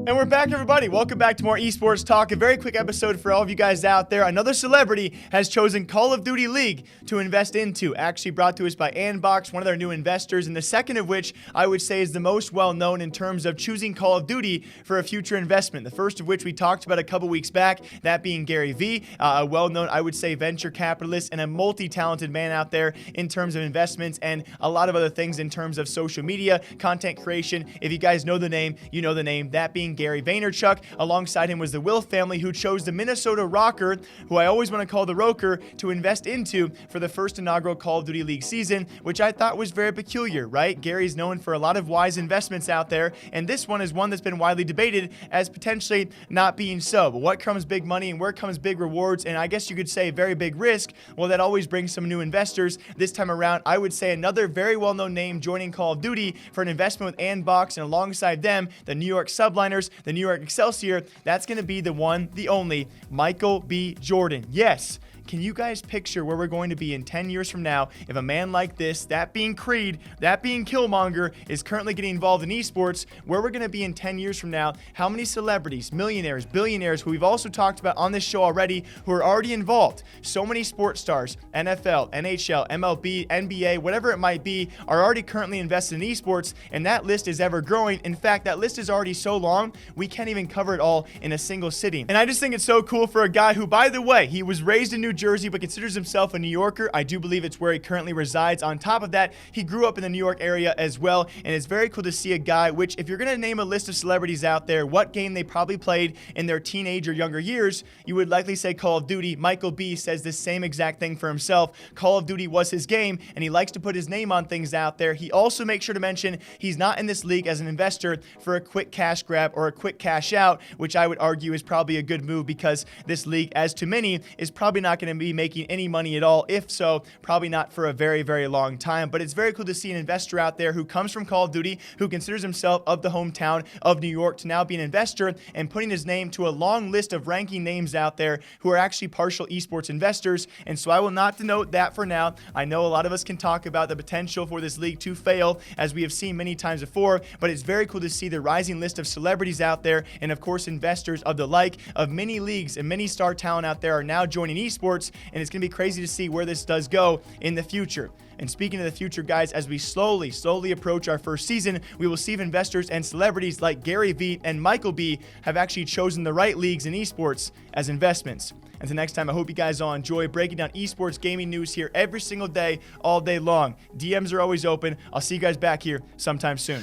And we're back, everybody. Welcome back to more esports talk. A very quick episode for all of you guys out there. Another celebrity has chosen Call of Duty League to invest into. Actually brought to us by Anbox, one of their new investors, and the second of which I would say is the most well-known in terms of choosing Call of Duty for a future investment. The first of which we talked about a couple weeks back, that being Gary V, a well-known, I would say, venture capitalist and a multi-talented man out there in terms of investments and a lot of other things in terms of social media, content creation. If you guys know the name, you know the name. That being Gary Vaynerchuk. Alongside him was the Will family, who chose the Minnesota Rocker, who I always want to call the Roker, to invest into for the first inaugural Call of Duty League season, which I thought was very peculiar, right? Gary's known for a lot of wise investments out there, and this one is one that's been widely debated as potentially not being so. But what comes big money and where comes big rewards, and I guess you could say very big risk? Well, that always brings some new investors. This time around, I would say another very well-known name joining Call of Duty for an investment with Anbox, and alongside them, the New York Subliners, the New York Excelsior. That's going to be the one, the only, Michael B. Jordan. Yes. Can you guys picture where we're going to be in 10 years from now if a man like this, that being Creed, that being Killmonger, is currently getting involved in esports? Where we're going to be in 10 years from now? How many celebrities, millionaires, billionaires, who we've also talked about on this show already, who are already involved? So many sports stars, NFL, NHL, MLB, NBA, whatever it might be, are already currently invested in esports, and that list is ever growing. In fact, that list is already so long, we can't even cover it all in a single sitting. And I just think it's so cool for a guy who, by the way, he was raised in New Jersey, but considers himself a New Yorker. I do believe it's where he currently resides. On top of that, he grew up in the New York area as well, and it's very cool to see a guy, which, if you're going to name a list of celebrities out there, what game they probably played in their teenage or younger years, you would likely say Call of Duty. Michael B says the same exact thing for himself. Call of Duty was his game, and he likes to put his name on things out there. He also makes sure to mention he's not in this league as an investor for a quick cash grab or a quick cash out, which I would argue is probably a good move, because this league, as to many, is probably not going to be making any money at all. If so, probably not for a very, very long time. But it's very cool to see an investor out there who comes from Call of Duty, who considers himself of the hometown of New York, to now be an investor and putting his name to a long list of ranking names out there who are actually partial esports investors. And so I will not denote that for now. I know a lot of us can talk about the potential for this league to fail, as we have seen many times before, but it's very cool to see the rising list of celebrities out there, and of course investors of the like of many leagues and many star talent out there are now joining esports, and it's going to be crazy to see where this does go in the future. And speaking of the future, guys, as we slowly approach our first season, we will see if investors and celebrities like Gary V and Michael B have actually chosen the right leagues in esports as investments. Until next time, I hope you guys all enjoy breaking down esports gaming news here every single day, all day long. DMs are always open. I'll see you guys back here sometime soon.